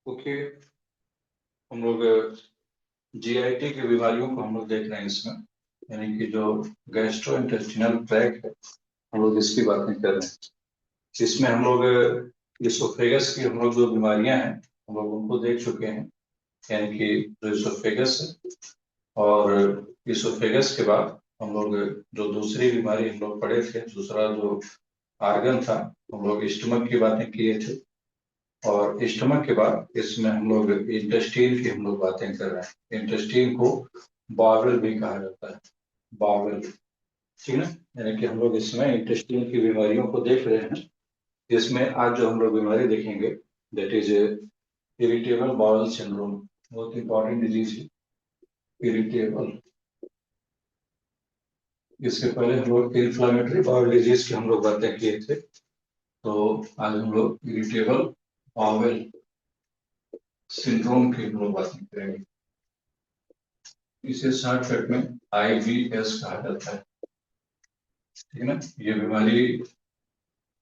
Okay. हम लोग GIT की बीमारियों को हम लोग देख रहे हैं इसमें, यानी कि जो गैस्ट्रो इंटेस्टिनल ट्रैक्ट है, हम लोग इसकी बातें कर रहे हैं। इसमें हम लोग इसोफेगस की हम लोग जो बीमारियां हैं हम लोग उनको देख चुके हैं, यानी कि जो इसोफेगस है। और इसोफेगस के बाद हम लोग जो दूसरी बीमारी हम लोग पढ़े थे, दूसरा जो आर्गन था, हम लोग स्टमक की बातें किए थे। और स्टमक के बाद इसमें हम लोग इंटेस्टीन की हम लोग बातें कर रहे हैं। इंटेस्टीन को बावेल भी कहा जाता है, बावेल। ठीक है, यानी कि हम लोग इसमें इंटेस्टीन की बीमारियों को देख रहे हैं। इसमें आज जो हम लोग बीमारी देखेंगे, that is irritable bowel syndrome. बहुत इंपॉर्टेंट डिजीज है इरिटेबल। इसके पहले हम लोग इन्फ्लामेटरी बाउल डिजीज की हम लोग बातें किए थे, तो आज हम लोग इरिटेबल बाउल सिंड्रोम की हम लोग बातें करेंगे। इसे शॉर्टकट में IBS कहा जाता है। ठीक है ना, ये बीमारी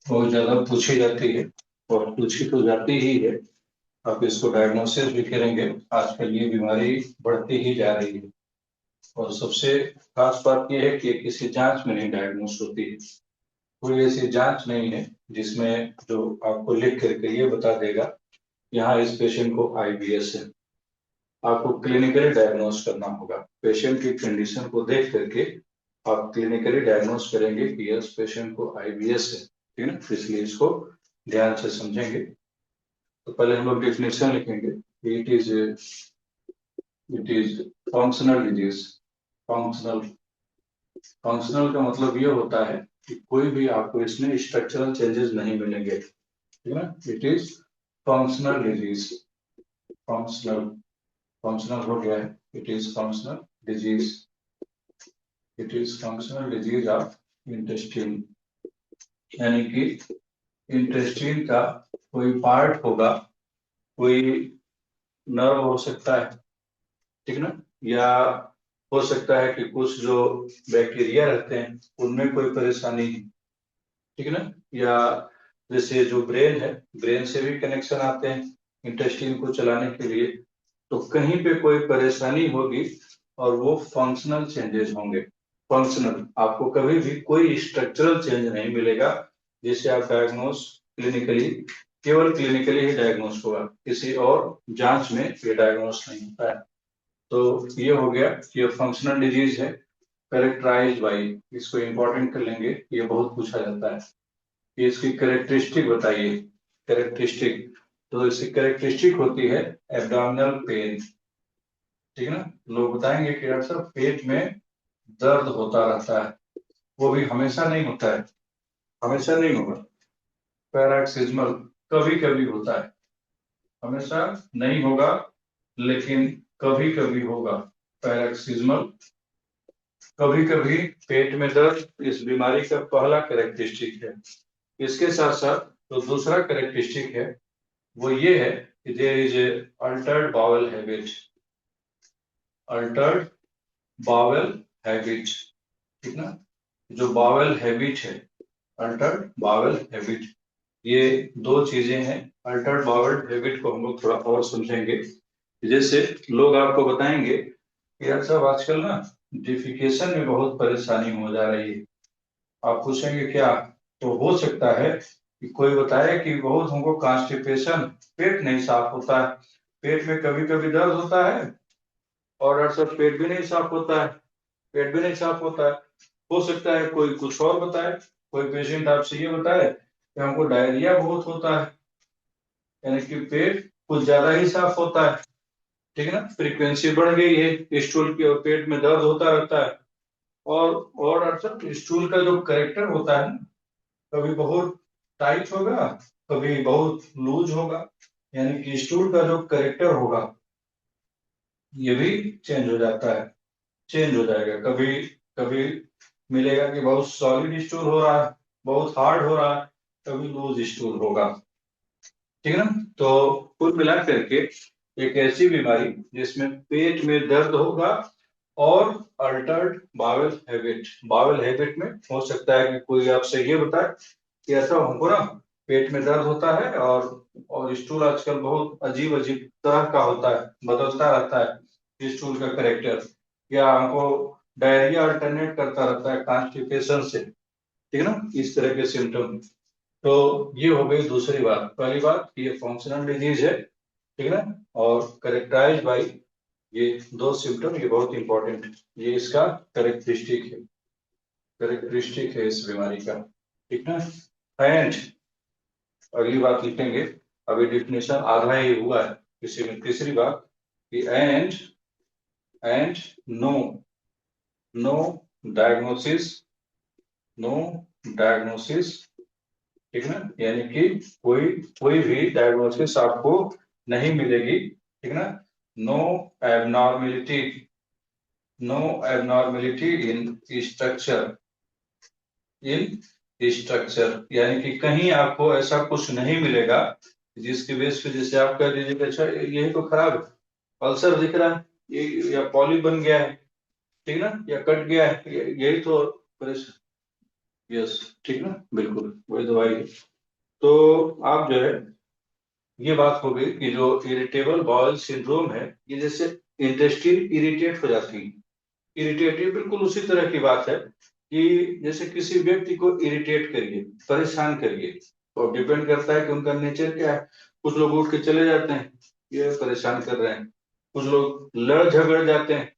बहुत ज्यादा पूछी जाती है और पूछी तो जाती ही है। आप इसको डायग्नोसिस भी करेंगे, आजकल ये बीमारी बढ़ती ही जा रही है। और सबसे खास बात यह है कि ये किसी जांच में नहीं डायग्नोस होती है। कोई ऐसी जांच नहीं है जिसमें जो आपको लिख करके ये बता देगा यहाँ इस पेशेंट को IBS है। आपको क्लिनिकली डायग्नोस करना होगा। पेशेंट की कंडीशन को देख करके आप क्लिनिकली डायग्नोस करेंगे कि यस पेशेंट को IBS है। ठीक है ना, इसलिए इसको ध्यान से समझेंगे। तो पहले हम लोग डेफिनेशन लिखेंगे। It is functional disease. Functional functional का मतलब ये होता है कि कोई भी आपको इसमें स्ट्रक्चरल चेंजेस नहीं मिलेंगे। ठीक है ना, it is functional disease. Functional functional हो गया है, it is functional disease. It is functional disease of intestine, यानी कि इंटेस्टाइन का कोई पार्ट होगा, कोई नर्व हो सकता है। ठीक ना, या हो सकता है कि कुछ जो बैक्टीरिया रहते हैं उनमें कोई परेशानी है। ठीक है ना, या जैसे जो ब्रेन है, ब्रेन से भी कनेक्शन आते हैं इंटेस्टाइन को चलाने के लिए। तो कहीं पे कोई परेशानी होगी और वो फंक्शनल चेंजेस होंगे। फंक्शनल, आपको कभी भी कोई स्ट्रक्चरल चेंज नहीं मिलेगा जिसे आप डायग्नोस क्लिनिकली, केवल क्लिनिकली ही डायग्नोस होगा, किसी और जांच में ये डायग्नोस नहीं होता है। तो ये हो गया, ये फंक्शनल डिजीज है। कैरेक्टराइज बाई, इसको इंपॉर्टेंट कर लेंगे, ये बहुत पूछा जाता है कि इसकी कैरेक्टरिस्टिक बताइए। कैरेक्टरिस्टिक, तो इसकी कैरेक्टरिस्टिक होती है एब्डोमिनल पेन। ठीक है ना, लोग बताएंगे कि डॉक्टर साहब पेट में दर्द होता रहता है। वो भी हमेशा नहीं होता है, हमेशा नहीं होगा। पैराक्सिज्मल, कभी कभी होता है, हमेशा नहीं होगा लेकिन कभी कभी होगा। पैराक्सिज्मल, कभी कभी पेट में दर्द इस बीमारी का पहला कैरेक्टरिस्टिक है। इसके साथ साथ तो दूसरा कैरेक्टरिस्टिक है वो ये है कि there is a altered bowel habit. Altered bowel habit, ठीक ना, जो बाउल हैबिट है, अल्टर्ड बाउल हैबिट, ये दो चीजें हैं। अल्टर्ड बाउल हैबिट को हम लोग थोड़ा और समझेंगे। जैसे लोग आपको बताएंगे कि यार साहब आजकल ना डिफिकेशन में बहुत परेशानी हो जा रही है। आप पूछेंगे क्या, तो हो सकता है कि कोई बताए कि बहुत हमको कॉन्स्टिपेशन, पेट नहीं साफ होता है, पेट में कभी कभी दर्द होता है और अक्सर पेट भी नहीं साफ होता है, पेट भी नहीं साफ होता है। हो सकता है कोई कुछ और बताए, कोई पेशेंट आपसे ये बताए कि हमको डायरिया बहुत होता है, यानी कि पेट कुछ ज्यादा ही साफ होता है। ठीक है ना, फ्रीक्वेंसी बढ़ गई है स्टूल की और पेट में दर्द होता रहता है। और अक्सर स्टूल का जो करेक्टर होता है ना, कभी बहुत टाइट होगा, कभी बहुत लूज होगा, यानी कि स्टूल का जो करेक्टर होगा ये भी चेंज हो जाता है, चेंज हो जाएगा। कभी कभी मिलेगा कि बहुत सॉलिड स्टूल हो रहा है, बहुत हार्ड हो रहा है, कभी लूज स्टूल होगा। ठीक है ना, तो कुल मिला करके एक ऐसी बीमारी जिसमें पेट में दर्द होगा और Altered bowel habit. Bowel habit में हो सकता है कि कोई आपसे ये बताए कि ऐसा हमको ना पेट में दर्द होता है, और स्टूल आजकल बहुत अजीब अजीब तरह का होता है, बदलता रहता है स्टूल का करेक्टर, या हमको डायरिया अल्टरनेट करता रहता है कॉन्स्टिपेशन से, ठीक है ना, इस तरह के सिम्टम। तो ये हो गई दूसरी बात। पहली बात, ये फंक्शनल डिजीज है, ठीक है ना, और करेक्टराइज बाई ये दो सिम्टम, ये बहुत इंपॉर्टेंट है, ये इसका करेक्टरिस्टिक है इस बीमारी का, ठीक है। एंड अगली बात लिखेंगे, अभी डिफिनेशन आधा ही हुआ है किसी में। तीसरी बात कि and no no diagnosis no diagnosis, ठीक है ना, यानी कि कोई कोई भी डायग्नोसिस आपको नहीं मिलेगी, ठीक है ना। No abnormality no abnormality in structure, यानी कि कहीं आपको ऐसा कुछ नहीं मिलेगा जिसकी बेस पे जैसे आप कह दीजिए कि अच्छा यही तो खराब है, अल्सर दिख रहा है ये, या पॉली बन गया है, ठीक है ना, या कट गया है, यही तो परेशान। यस, ठीक ना, बिल्कुल वही दवाई है। तो आप जो है, ये बात हो गई कि जो इरिटेबल बाउल सिंड्रोम है, ये जैसे इंटेस्टाइन इरिटेट हो जाती है, इरिटेटिव बिल्कुल उसी तरह की बात है कि जैसे किसी व्यक्ति को इरिटेट करिए, परेशान करिए, तो डिपेंड करता है कि उनका नेचर क्या है। कुछ लोग उठ के चले जाते हैं, ये परेशान कर रहे हैं, कुछ लोग लड़ झगड़ जाते हैं,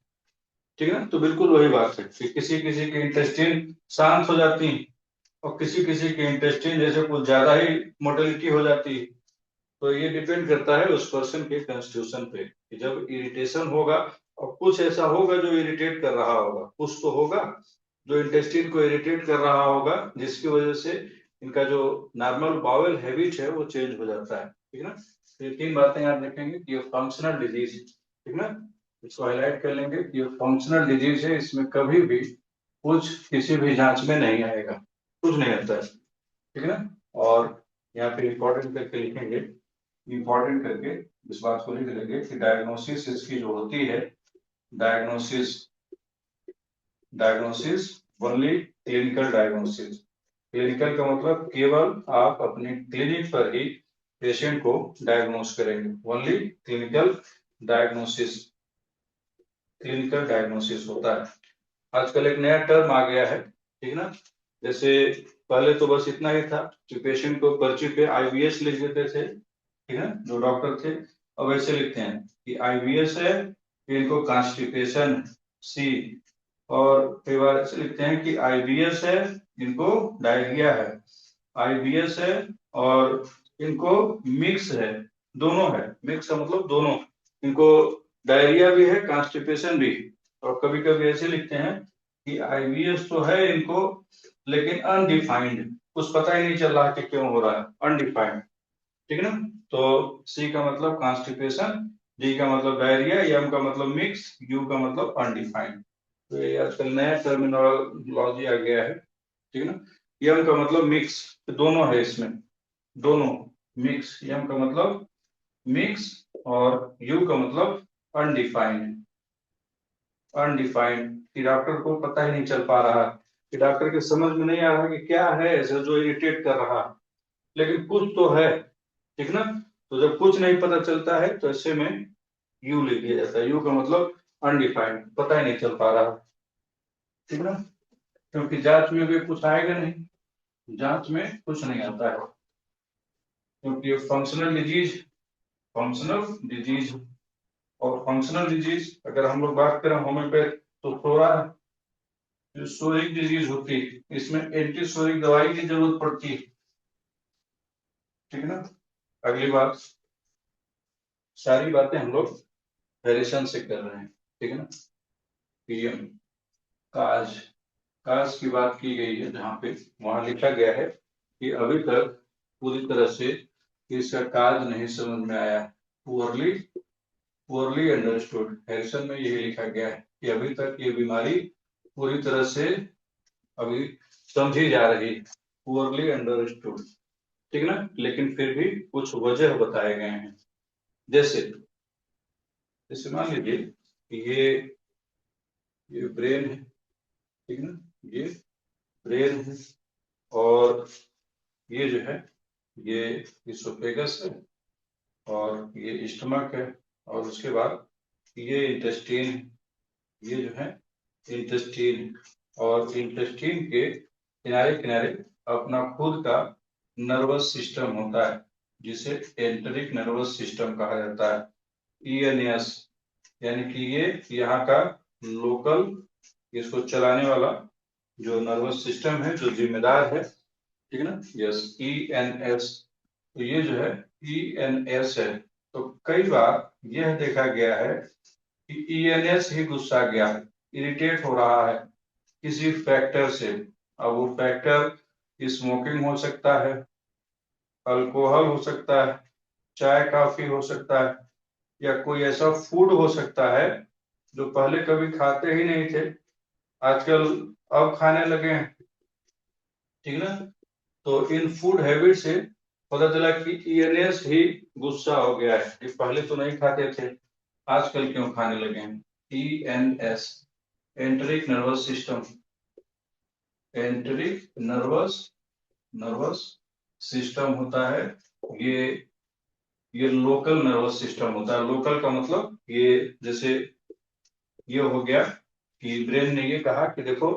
ठीक है ना। तो बिल्कुल वही बात है कि किसी किसी की इंटेस्टाइन शांत हो जाती है, और किसी किसी की इंटेस्टाइन जैसे कुछ ज्यादा ही मोटिलिटी हो जाती है। तो ये डिपेंड करता है उस पर्सन के कॉन्स्टिट्यूशन पे कि जब इरिटेशन होगा, और कुछ ऐसा होगा जो इरिटेट कर रहा होगा, कुछ तो होगा जो इंटेस्टाइन को इरिटेट कर रहा होगा, जिसकी वजह से इनका जो नॉर्मल बाउल हैबिट है वो चेंज हो जाता है, ठीक है ना। तो ये तीन बातें आप देखेंगे कि ये फंक्शनल डिजीज है, ठीक है ना। इसको हाईलाइट कर लेंगे कि ये फंक्शनल डिजीज है, इसमें कभी भी कुछ किसी भी जांच में नहीं आएगा, कुछ नहीं आता है, ठीक है ना। और यहाँ पे इंपॉर्टेंट करके लिखेंगे, इंपॉर्टेंट करके इस बात को लिख लेंगे कि डायग्नोसिस इसकी जो होती है, diagnosis diagnosis only clinical diagnosis. Clinical का मतलब केवल आप अपने क्लिनिक पर ही पेशेंट को डायग्नोस करेंगे, ओनली डायग्नोसिस क्लिनिकल डायग्नोसिस होता है। आजकल एक नया टर्म आ गया है, ठीक है ना। जैसे पहले तो बस इतना ही था कि पेशेंट को पर्ची पे आईबीएस लिख देते थे, ठीक है, जो डॉक्टर थे। अब ऐसे लिखते हैं कि आईबीएस है, फिर इनको कॉन्स्टिपेशन सी, और कई बार ऐसे लिखते हैं कि आईबीएस है, इनको डायरिया है, आईबीएस है और इनको मिक्स है, दोनों है, मिक्स का मतलब दोनों, इनको डायरिया भी है कॉन्स्टिपेशन भी। और कभी कभी ऐसे लिखते हैं कि आईबीएस तो है इनको, लेकिन अनडिफाइंड, कुछ पता ही नहीं चल रहा कि क्यों हो रहा है, अनडिफाइंड, ठीक है ना। तो सी का मतलब कॉन्स्टिपेशन, डी का मतलब डायरिया, एम का मतलब मिक्स, यू का मतलब अनडिफाइंड। तो ये आजकल नया टर्मिनोलॉजी आ गया है, ठीक है ना। एम का मतलब मिक्स, तो दोनों है इसमें, दोनों मिक्स, एम का मतलब मिक्स, और यू का मतलब अनडिफाइंड, अनडिफाइंड कि डॉक्टर को पता ही नहीं चल पा रहा, कि डॉक्टर के समझ में नहीं आ रहा कि क्या है ऐसा जो इरिटेट कर रहा है, लेकिन कुछ तो है, ठीक ना। तो जब कुछ नहीं पता चलता है तो ऐसे में यू लिख दिया जाता है, यू का मतलब अनडिफाइंड, पता ही नहीं चल पा रहा, ठीक ना, क्योंकि जांच में भी कुछ आएगा नहीं, जांच में कुछ नहीं आता है, क्योंकि ये फंक्शनल डिजीज, और फंक्शनल डिजीज अगर हम लोग बात करें होम्योपैथ, तो थोड़ा जो सोरिक डिजीज होती है इसमें एंटी सोरिक दवाई की जरूरत पड़ती है, ठीक है ना। अगली बात, सारी बातें हम लोग वेरिएशन से कर रहे हैं, ठीक है ना। पीएम काज काज की बात की गई है जहाँ पे, वहां लिखा गया है कि अभी तक पूरी तरह से इसका काज नहीं समझ में आया, पुअरली पुअरली अंडरस्टूड। हैरिसन में यही लिखा गया है कि अभी तक ये बीमारी पूरी तरह से अभी समझी जा रही, पुअरली अंडरस्टूड, ठीक है ना। लेकिन फिर भी कुछ वजह बताए गए हैं, जैसे जैसे मान लीजिए कि ये ब्रेन है, ठीक है ना, ये ब्रेन है, और ये जो है ये इसोफेगस है और ये स्टमक है, और उसके बाद ये इंटेस्टाइन, ये जो है इंटेस्टाइन, और इंटेस्टाइन के किनारे किनारे अपना खुद का नर्वस सिस्टम होता है, जिसे एंटरिक नर्वस सिस्टम कहा जाता है, ईएनएस। यानी कि ये यहाँ का लोकल, इसको चलाने वाला जो नर्वस सिस्टम है, जो जिम्मेदार है, ठीक है ना, यस, ईएनएस। तो ये जो है ईएनएस है। तो कई बार यह देखा गया है कि ईएनएस ही गुस्सा गया है, इरिटेट हो रहा है किसी फैक्टर से। अब वो फैक्टर स्मोकिंग हो सकता है, अल्कोहल हो सकता है, चाय कॉफी हो सकता है, या कोई ऐसा फूड हो सकता है जो पहले कभी खाते ही नहीं थे, आजकल अब खाने लगे हैं, ठीक ना। तो इन फूड हैबिट से पता चला कि ईएनएस ही गुस्सा हो गया है कि पहले तो नहीं खाते थे, आजकल क्यों खाने लगे हैं। ENS, enteric nervous system, enteric nervous nervous system होता है। ये ये लोकल नर्वस सिस्टम होता है। लोकल का मतलब ये, जैसे ये हो गया कि ब्रेन ने ये कहा कि देखो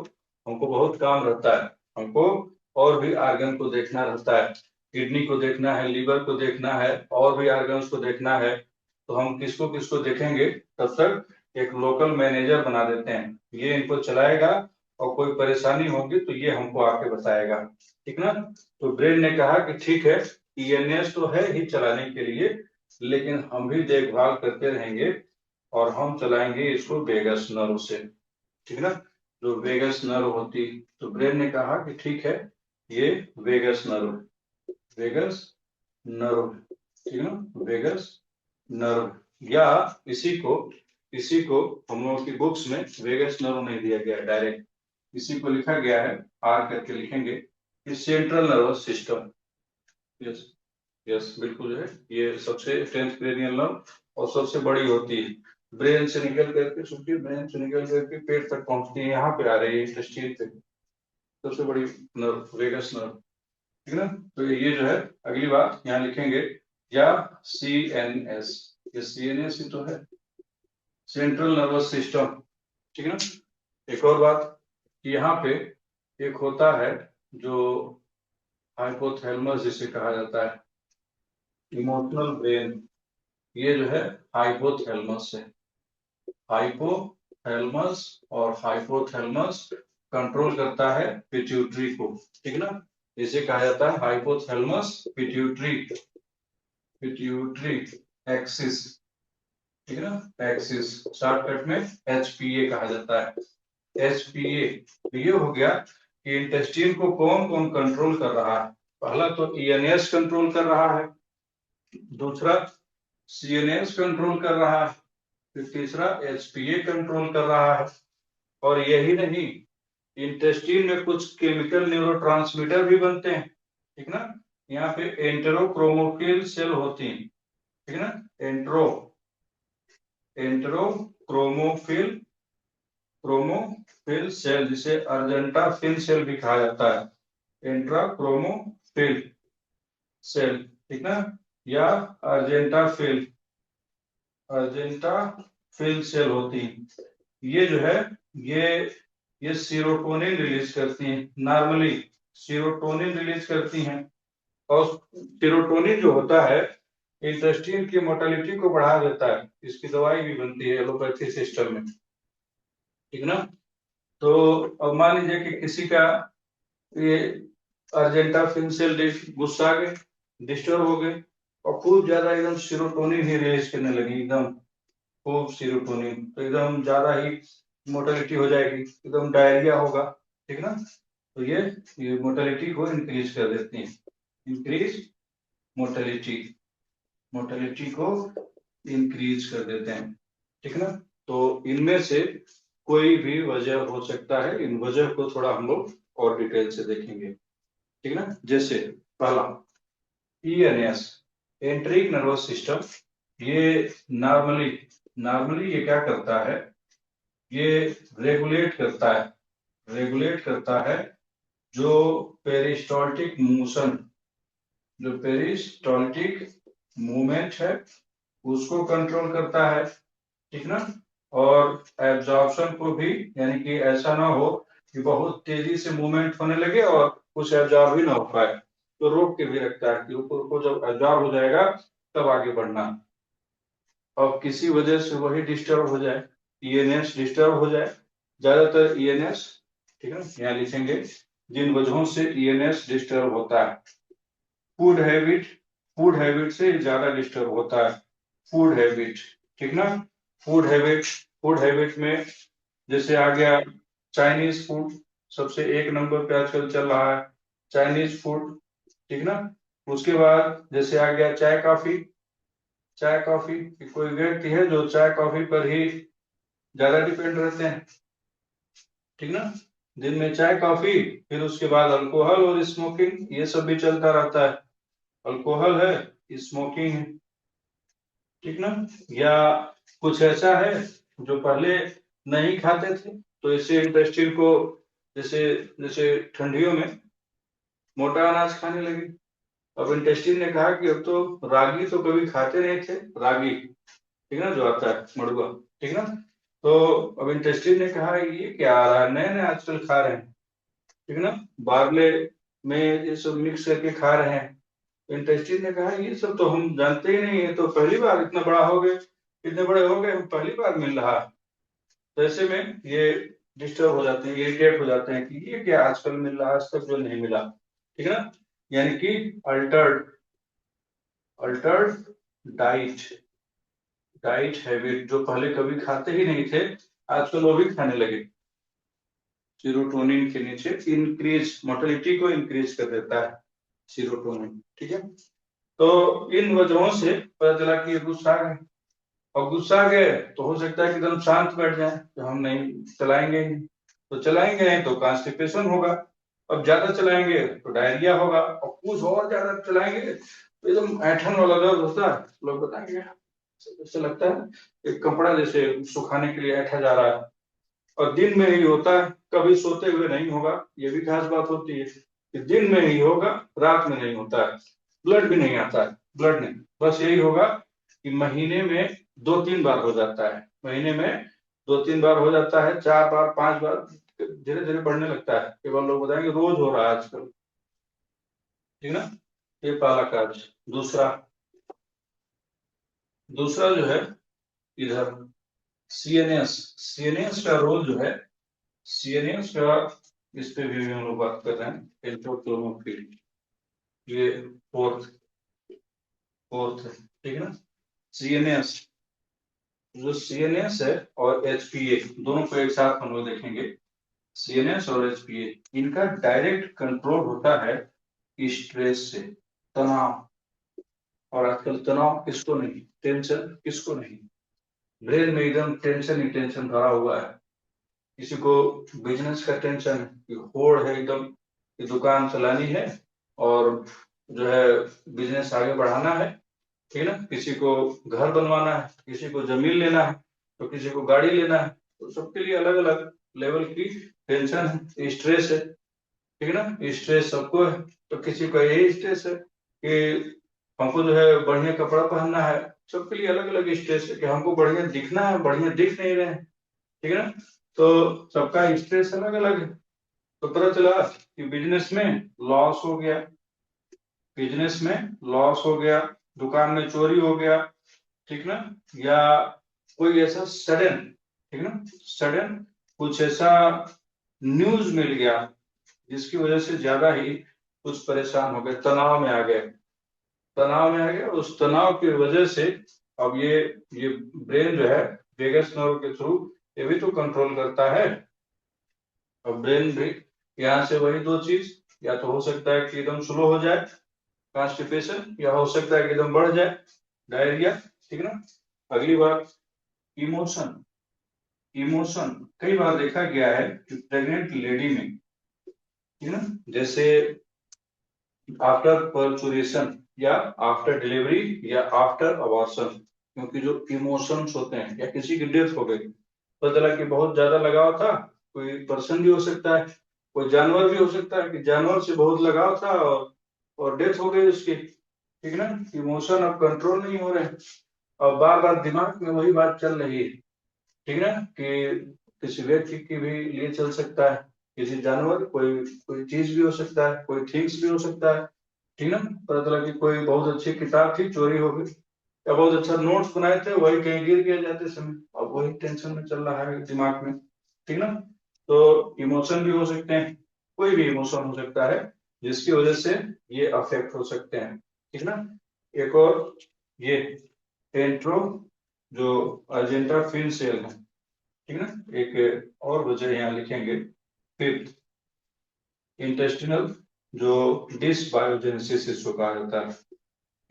हमको बहुत काम रहता है, हमको और भी आर्गन को देखना रहता है, किडनी को देखना है, लीवर को देखना है, और भी आर्गन्स को देखना है, तो हम किसको किसको देखेंगे। तब तक एक लोकल मैनेजर बना देते हैं, ये इनको चलाएगा, और कोई परेशानी होगी तो ये हमको आके बताएगा, ठीक ना। तो ब्रेन ने कहा कि ठीक है, ईएनएस तो है ही चलाने के लिए, लेकिन हम भी देखभाल करते रहेंगे, और हम चलाएंगे इसको वेगस नर्व से, ठीक ना। जो वेगस नर्व होती, तो ब्रेन ने कहा कि ठीक है, ये वेगस नर्व, वेगस नर्व, ठीक है ना, वेगस नर्व। या इसी को हम लोगों की बुक्स में वेगस नर्व नहीं दिया गया डायरेक्ट, इसी को लिखा गया है, आर करके लिखेंगे कि central nervous system. Yes, yes, बिल्कुल जो है ये सबसे टेंथ क्रेनियल नर्व, और सबसे बड़ी होती है, ब्रेन से निकल करके सुनती है, ब्रेन से निकल करके पेट तक पहुंचती है, यहाँ पे आ रही है इंटेस्टाइन पे, सबसे बड़ी नर्व वेगस नर्व, ठीक है ना। तो ये जो है अगली बात यहाँ लिखेंगे, या सी एन एस, ये सी एन एस ही तो है, सेंट्रल नर्वस सिस्टम, ठीक है ना। एक और बात कि यहाँ पे एक होता है जो हाइपोथैलेमस जिसे कहा जाता है, इमोशनल ब्रेन, ये जो है हाइपोथैलेमस है, हाइपोथैलेमस, और हाइपोथैलेमस कंट्रोल करता है पिट्यूटरी को, ठीक है ना। इसे कहा जाता है हाइपोथैलेमस पिट्यूटरी, पिट्यूटरी एक्सिस, ठीक है ना, एक्सिस, शॉर्टकट में एचपीए कहा जाता है, एचपीए। ये हो गया कि इंटेस्टाइन को कौन कौन कंट्रोल कर रहा है। पहला तो ईएनएस कंट्रोल कर रहा है, दूसरा सीएनएस कंट्रोल कर रहा है, फिर तीसरा एचपीए कंट्रोल कर रहा है। और यही नहीं, इंटेस्टाइन में कुछ केमिकल न्यूरोट्रांसमीटर भी बनते हैं, ठीक ना। यहाँ पे एंटेरोक्रोमोफिल सेल होती है, ठीक है ना, एंटेरोक्रोमोफिल, क्रोमोफिल सेल, जिसे अर्जेंटाफिल सेल भी कहा जाता है, एंट्राक्रोमोफिल सेल, ठीक ना, या अर्जेंटाफिल, अर्जेंटाफिल सेल होती है। ये जो है, ये ये सीरोटोनिन रिलीज करती हैं, नॉर्मली सीरोटोनिन रिलीज करती हैं, और सीरोटोनिन जो होता है इंटेस्टाइन की मोटिलिटी को बढ़ा देता है, इसकी दवाई भी बनती है एलोपैथी सिस्टम में, ठीक ना। तो अब मान लीजिए कि किसी का ये अर्जेंटाफिन सेल गुस्सा गए, डिस्टर्ब हो गए, और खूब ज्यादा एकदम सीरोटोनिन ही रिलीज करने लगी, एकदम खूब सीरोटोनिन, तो एकदम ज्यादा ही मोटिलिटी हो जाएगी, एकदम डायरिया होगा, ठीक ना। तो ये मोटिलिटी को इंक्रीज कर देती है, इंक्रीज मोटिलिटी, मोटिलिटी को इंक्रीज कर देते हैं, ठीक है ना। तो इनमें से कोई भी वजह हो सकता है, इन वजह को थोड़ा हम लोग और डिटेल से देखेंगे, ठीक है ना। जैसे पहला ईएनएस, एंट्रिक नर्वस सिस्टम, ये नॉर्मली नॉर्मली ये क्या करता है, ये रेगुलेट करता है, रेगुलेट करता है जो पेरिस्टाल्टिक मोशन, जो पेरिस्टाल्टिक मूवमेंट है उसको कंट्रोल करता है, ठीक ना। और एब्जॉर्प्शन को भी, यानी कि ऐसा ना हो कि बहुत तेजी से मूवमेंट होने लगे और कुछ एब्जॉर्ब ही ना हो पाए, तो रोक के भी रखता है कि ऊपर को जब एब्जॉर्ब हो जाएगा तब आगे बढ़ना। और किसी वजह से वही डिस्टर्ब हो जाए, ईएनएस डिस्टर्ब हो जाए, ज्यादातर ईएनएस, ठीक है, यहाँ लिखेंगे जिन वजहों से ईएनएस डिस्टर्ब होता है। फूड हैबिट, फूड हैबिट से ज्यादा डिस्टर्ब होता है, फूड हैबिट, ठीक ना। फूड हैबिट, फूड हैबिट में जैसे आ गया चाइनीज फूड, सबसे एक नंबर पे आजकल चल रहा है चाइनीज फूड, ठीक ना। उसके बाद जैसे आ गया चाय कॉफी, चाय कॉफी, कोई व्यक्ति है जो चाय कॉफी पर ही ज्यादा डिपेंड रहते हैं, ठीक ना। दिन में चाय कॉफी, फिर उसके बाद अल्कोहल और स्मोकिंग, ये सब भी चलता रहता है। अल्कोहल है, स्मोकिंग है, ठीक ना। या कुछ ऐसा है जो पहले नहीं खाते थे, तो इससे इंटेस्टाइन को, जैसे जैसे ठंडियों में मोटा अनाज खाने लगे। अब इंटेस्टाइन ने कहा कि अब तो रागी तो कभी खाते नहीं थे, रागी, ठीक ना, जो आता है मड़ुआ, ठीक ना। तो अब इंटेस्टाइन ने कहा ये क्या आ रहा है, नए नए आजकल खा रहे हैं, ठीक ना, बार्ले में ये सब मिक्स करके खा रहे हैं। इंटेस्टाइन ने कहा ये सब तो हम जानते ही नहीं है, तो पहली बार इतना बड़ा हो गए, इतने बड़े हो गए, हम पहली बार मिल रहा है। तो ऐसे में ये डिस्टर्ब हो जाते हैं, इरिटेट हो जाते हैं कि ये क्या आजकल मिल रहा है, आज तक जो नहीं मिला, ठीक है ना। यानी कि Altered, Altered diet, diet habit, जो पहले कभी खाते ही नहीं थे आजकल वो भी खाने लगे। सीरोटोनिन के नीचे इंक्रीज, मोटिलिटी को इंक्रीज कर देता है सीरोटोनिन, ठीक है। तो इन वजहों से पता चला कि ये गुस्सा आ गए, और गुस्सा आ गए तो हो सकता है कि एकदम शांत बैठ जाए कि हम नहीं चलाएंगे ही। तो चलाएंगे तो कॉन्स्टिपेशन होगा, अब ज्यादा चलाएंगे तो डायरिया होगा, और कुछ और ज्यादा चलाएंगे तो एकदम ऐंठन वाला दर्द होता है, लोग बताएंगे ऐसे लगता है एक कपड़ा जैसे सुखाने के लिए ऐंठा जा रहा है। और दिन में ही होता है, कभी सोते हुए नहीं होगा, ये भी खास बात होती है कि दिन में ही होगा, रात में नहीं होता है। ब्लड भी नहीं आता है, ब्लड नहीं, बस यही होगा कि महीने में 2-3 बार हो जाता है, महीने में 2-3 बार हो जाता है, 4 बार 5 बार, धीरे धीरे बढ़ने लगता है, केवल लोग बताएंगे रोज हो रहा है आजकल, ठीक ना। ये पहला कार्य। दूसरा, दूसरा जो है इधर सीएनएस, सीएनएस का रोल जो है, सीएनएस का, इस पे भी हम लोग बात कर रहे हैं, एंट्रोक्रोमोफिल, ये फोर्थ, फोर्थ है, ठीक है ना। सीएनएस, जो सीएनएस है और एचपीए दोनों को एक साथ हम लोग देखेंगे, सीएनएस और एचपीए, इनका डायरेक्ट कंट्रोल होता है स्ट्रेस से, तनाव। और आजकल तनाव किसको नहीं, टेंशन किसको नहीं, ब्रेन में एकदम टेंशन ही टेंशन भरा हुआ है। किसी को बिजनेस का टेंशन है कि होड़ है एकदम कि दुकान चलानी है और जो है बिजनेस आगे बढ़ाना है, ठीक है ना। किसी को घर बनवाना है, किसी को जमीन लेना है, तो किसी को गाड़ी लेना है, तो सबके लिए अलग अलग लेवल की टेंशन है, स्ट्रेस है, ठीक है ना। स्ट्रेस सबको है, तो किसी को यही स्ट्रेस है कि हमको जो है बढ़िया कपड़ा पहनना है, सबके लिए अलग अलग स्ट्रेस है कि हमको बढ़िया दिखना है, बढ़िया दिख नहीं रहे हैं, ठीक है ना। तो सबका स्ट्रेस अलग अलग है। तो पता चला कि बिजनेस में लॉस हो गया, बिजनेस में लॉस हो गया, दुकान में चोरी हो गया, ठीक ना। या कोई ऐसा सडन, ठीक ना, सडन कुछ ऐसा न्यूज मिल गया जिसकी वजह से ज्यादा ही कुछ परेशान हो गए, तनाव में आ गए, तनाव में आ गए, उस तनाव की वजह से अब ये ब्रेन जो है वेगस नर्व के थ्रू ये भी तो कंट्रोल करता है। अब ब्रेन भी यहाँ से वही दो चीज, या तो हो सकता है कि एकदम स्लो हो जाए कॉन्स्टिपेशन, या हो सकता है कि एकदम बढ़ जाए डायरिया, ठीक ना। अगली बात, इमोशन, इमोशन कई बार देखा गया है कि प्रेग्नेंट लेडी में, ठीक ना, जैसे आफ्टर पर्चुरेशन या आफ्टर डिलीवरी या आफ्टर अबॉर्शन, क्योंकि जो इमोशंस होते हैं, या किसी की डेथ हो गई, पता चला कि बहुत ज्यादा लगाव था, कोई पर्सन भी हो सकता है, कोई जानवर भी हो सकता है कि जानवर से बहुत लगाव था और डेथ हो गई उसकी, ठीक है ना, इमोशन अब कंट्रोल नहीं हो रहे हैं और बार बार दिमाग में वही बात चल रही है, ठीक है ना, कि किसी व्यक्ति के भी लिए चल सकता है, किसी जानवर, कोई कोई चीज भी हो सकता है, कोई थिंग्स भी हो सकता है, ठीक है ना। पता चला कि कोई बहुत अच्छी किताब थी, चोरी हो गई, या बहुत अच्छा नोट्स बनाए थे, वही कहीं गिर गया जाते समय, अब वही टेंशन में चल रहा है दिमाग में, ठीक ना। तो इमोशन भी हो सकते हैं, कोई भी इमोशन हो सकता है जिसकी वजह से ये अफेक्ट हो सकते हैं, ठीक ना। एक और ये एंट्रो जो अर्जेंटा फिन सेल है, ठीक ना, एक और वजह यहाँ लिखेंगे। फिफ्थ, इंटेस्टिनल जो डिसबायोजेनेसिस इसको कहा जाता है,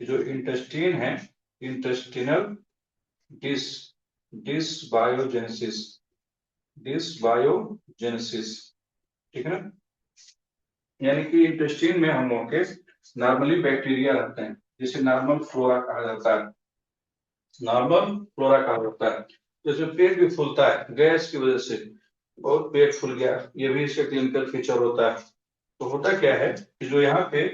जो इंटेस्टीन है, इंटेस्टिनल डिस डिसबायोजेनेसिस, डिसबायोजेनेसिस, ठीक है ना। यानी कि इंटेस्टीन में हम लोगों के नॉर्मली बैक्टीरिया रहते हैं, जिसे नॉर्मल फ्लोरा कहा जाता है, नॉर्मल फ्लोरा कहा जाता है। जैसे पेट भी फूलता है गैस की वजह से, बहुत पेट फूल गया, ये भी इसका क्लिनिकल फीचर होता है। तो होता क्या है कि जो यहाँ पे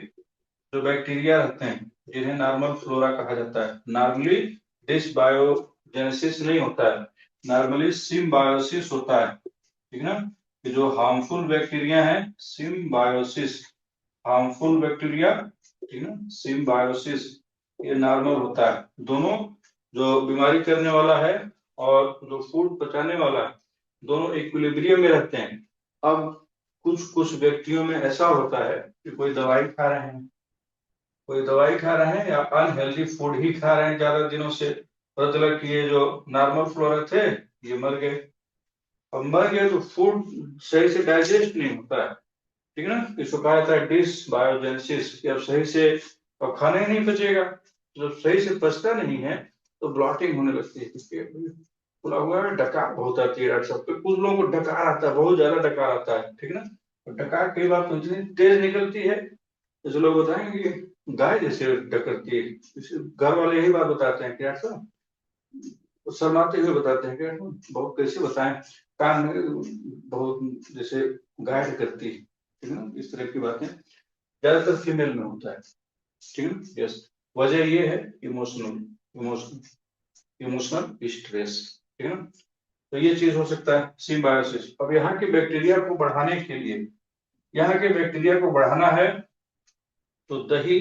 जो बैक्टीरिया रहते हैं, जिन्हें नॉर्मल फ्लोरा कहा जाता है, नॉर्मली डिसबायोजेनेसिस नहीं होता है, नॉर्मली सिम्बायोसिस होता है, ठीक है ना। कि जो हार्मफुल बैक्टीरिया है, सिम्बायोसिस, हार्मफुल बैक्टीरिया, ठीक है ना, सिम्बायोसिस, ये नॉर्मल होता है। दोनों, जो बीमारी करने वाला है और जो फूड पचाने वाला है, दोनों इक्विलिब्रियम में रहते हैं। अब कुछ कुछ व्यक्तियों में ऐसा होता है कि कोई दवाई खा रहे हैं, कोई दवाई खा रहे हैं या अनहेल्दी फूड ही खा रहे हैं ज्यादा दिनों से, पता चला कि ये जो नॉर्मल फ्लोरा थे ये मर गए। अब मर गए तो फूड सही से डाइजेस्ट नहीं होता है, ठीक है ना, इसको कहा जाता है डिसबायोजेनेसिस, कि अब सही से अब खाना ही नहीं पचेगा, जब सही से पचता नहीं है तो ब्लॉटिंग होने लगती है, पेट में फूला हुआ है, डकार बहुत आती है डॉक्टर साहब, तो कुछ लोगों को डकार आता है, बहुत ज्यादा डकार आता है, ठीक है ना। और डकार कई बार तो इतनी तेज निकलती है, जैसे लोग बताएंगे कि गाय जैसे डकरती है, घर वाले यही बात बताते हैं कि डॉक्टर साहब, वो शर्माते हुए बताते हैं कि बहुत कैसे बताएं, कान में बहुत जैसे गाय करती है, ठीक है ना, इस तरह की बातें ज्यादातर फीमेल में होता है, ठीक है। यस, वजह ये है इमोशनल, इमोशनल इमोशनल स्ट्रेस, ठीक है ना। तो ये चीज हो सकता है सिम्बायोसिस। अब यहाँ के बैक्टीरिया को बढ़ाने के लिए, यहाँ के बैक्टीरिया को बढ़ाना है तो दही,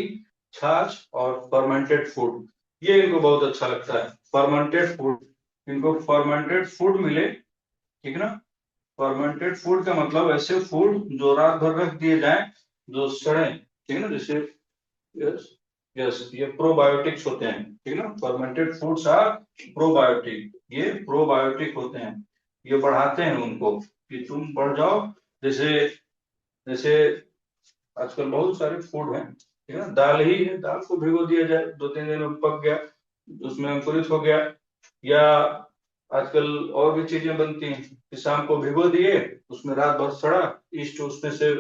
छाछ और फर्मेंटेड फूड, ये इनको बहुत अच्छा लगता है, फर्मेंटेड फूड, इनको फर्मेंटेड फूड मिले, ठीक है ना। फर्मेंटेड फूड का मतलब ऐसे फूड जो रात भर रख दिए जाए, जो सड़े, ठीक है ना, जैसे, यस, यस, ये प्रोबायोटिक्स होते हैं, ठीक है ना, फर्मेंटेड फूड्स आर प्रोबायोटिक, ये प्रोबायोटिक होते हैं, ये बढ़ाते हैं उनको कि तुम बढ़ जाओ। जैसे जैसे आजकल बहुत सारे फूड हैं, ठीक है ना, दाल ही है, दाल को भिगो दिया जाए, 2-3 दिन में पक गया, उसमें अंकुरित हो गया, या आजकल और भी चीजें बनती हैं कि शाम को भिगो दिए, उसमें रात भर सड़ा, ईस्ट उसमें से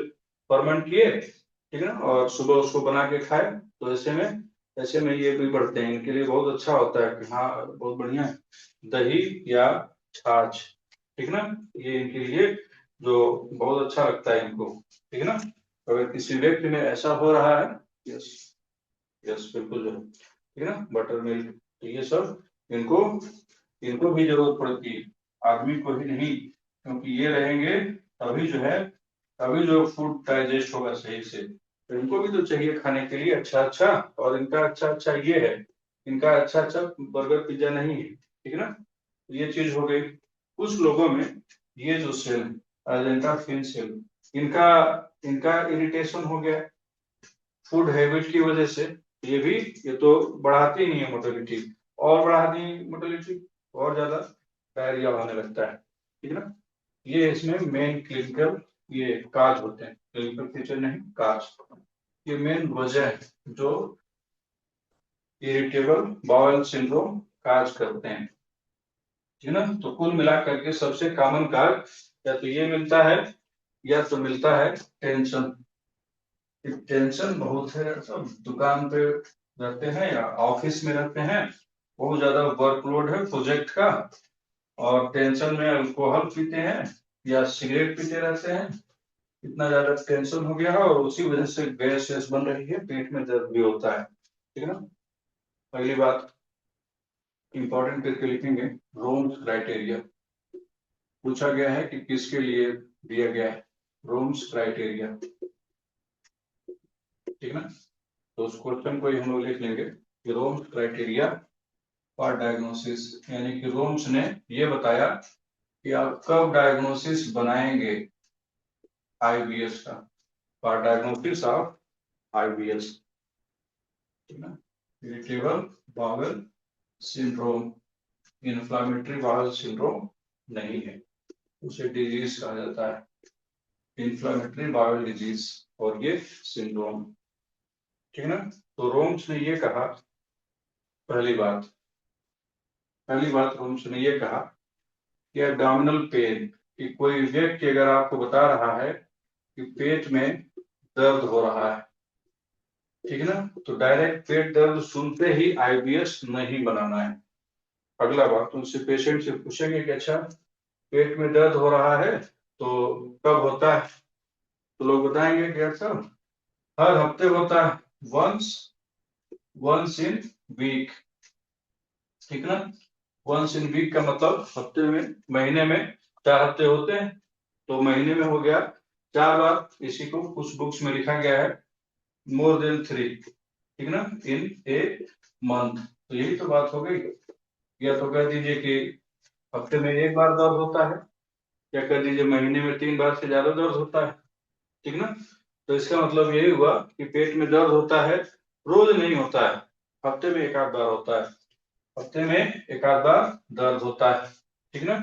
फर्मेंट किए, ठीक है ना, और सुबह उसको बना के खाए, तो ऐसे में ये भी बढ़ते हैं, इनके लिए बहुत अच्छा होता है कि हाँ बहुत बढ़िया है, दही या छाछ, ठीक है ना, ये इनके लिए जो बहुत अच्छा लगता है इनको, ठीक है ना। अगर किसी व्यक्ति में ऐसा हो रहा है, यस, यस बिल्कुल जो है, ठीक है ना, बटर मिल्क, तो ये सब इनको इनको भी जरूरत पड़ती है, आदमी को ही नहीं, क्योंकि ये रहेंगे तभी जो है, तभी जो फूड डाइजेस्ट होगा सही से, तो इनको भी तो चाहिए खाने के लिए अच्छा अच्छा, और इनका अच्छा अच्छा ये है, इनका अच्छा अच्छा बर्गर पिज्जा नहीं है, ठीक है ना। ये चीज हो गई। कुछ लोगों में ये जो सेल है, अजेंटा फिन सेल, इनका इनका इरिटेशन हो गया फूड हैबिट की वजह से, ये भी, ये तो बढ़ाती नहीं है मोटिलिटी, और बढ़ा दी मोटिलिटी, और ज्यादा डायरिया होने लगता है, ठीक है ना। ये इसमें मेन क्लिनिकल ये काज होते हैं, क्लिनिकल फीचर नहीं, काज, ये मेन वजह है जो इरिटेबल बाउल सिंड्रोम काज करते हैं, ठीक है ना। तो कुल मिला करके सबसे कॉमन काज या तो ये मिलता है, या तो मिलता है टेंशन, टेंशन बहुत है, सब दुकान पे रहते हैं या ऑफिस में रहते हैं, बहुत ज्यादा वर्कलोड है प्रोजेक्ट का, और टेंशन में अल्कोहल पीते हैं या सिगरेट पीते रहते हैं, इतना ज्यादा टेंशन हो गया है, और उसी वजह से गैस वैस बन रही है, पेट में दर्द भी होता है, ठीक है ना। अगली बात इंपॉर्टेंट करके लिखेंगे, रोम्स क्राइटेरिया। पूछा गया है कि किसके लिए दिया गया है रोम्स क्राइटेरिया, ठीक है ना। तो उस क्वेश्चन को ही हम लोग लिख लेंगे कि रोम्स क्राइटेरिया फॉर डायग्नोसिस, यानी कि रोम्स ने ये बताया कि आप कब डायग्नोसिस बनाएंगे आईबीएस का, फॉर डायग्नोसिस ऑफ आईबीएस, ठीक है ना। Irritable bowel syndrome, inflammatory bowel syndrome नहीं है, उसे डिजीज कहा जाता है, इन्फ्लामेटरी बाउल डिजीज और ये सिंड्रोम, ठीक है ना। तो रोम्स ने ये कहा, पहली बात रोम्स ने ये कहा कि एब्डोमिनल पेन, कि कोई व्यक्ति अगर आपको बता रहा है कि पेट में दर्द हो रहा है, ठीक है ना, तो डायरेक्ट पेट दर्द सुनते ही आईबीएस नहीं बनाना है। अगला बात, उनसे पेशेंट से पूछेंगे कि अच्छा पेट में दर्द हो रहा है तो कब होता है, तो लोग बताएंगे कि अच्छा हर हफ्ते होता है, वंस वंस इन वीक, ठीक ना। वंस इन वीक का मतलब हफ्ते में, महीने में 4 हफ्ते होते हैं, तो महीने में हो गया 4 बार। इसी को कुछ बुक्स में लिखा गया है मोर देन 3, ठीक ना, इन ए मंथ। तो यही तो बात हो गई। या तो कह दीजिए कि हफ्ते में 1 बार दर्द होता है, या कह दीजिए महीने में 3 बार से ज्यादा दर्द होता है, ठीक ना। तो इसका मतलब यही हुआ कि पेट में दर्द होता है, रोज नहीं होता है, हफ्ते में 1 आध बार होता है, हफ्ते में 1 आध बार दर्द होता है, ठीक ना।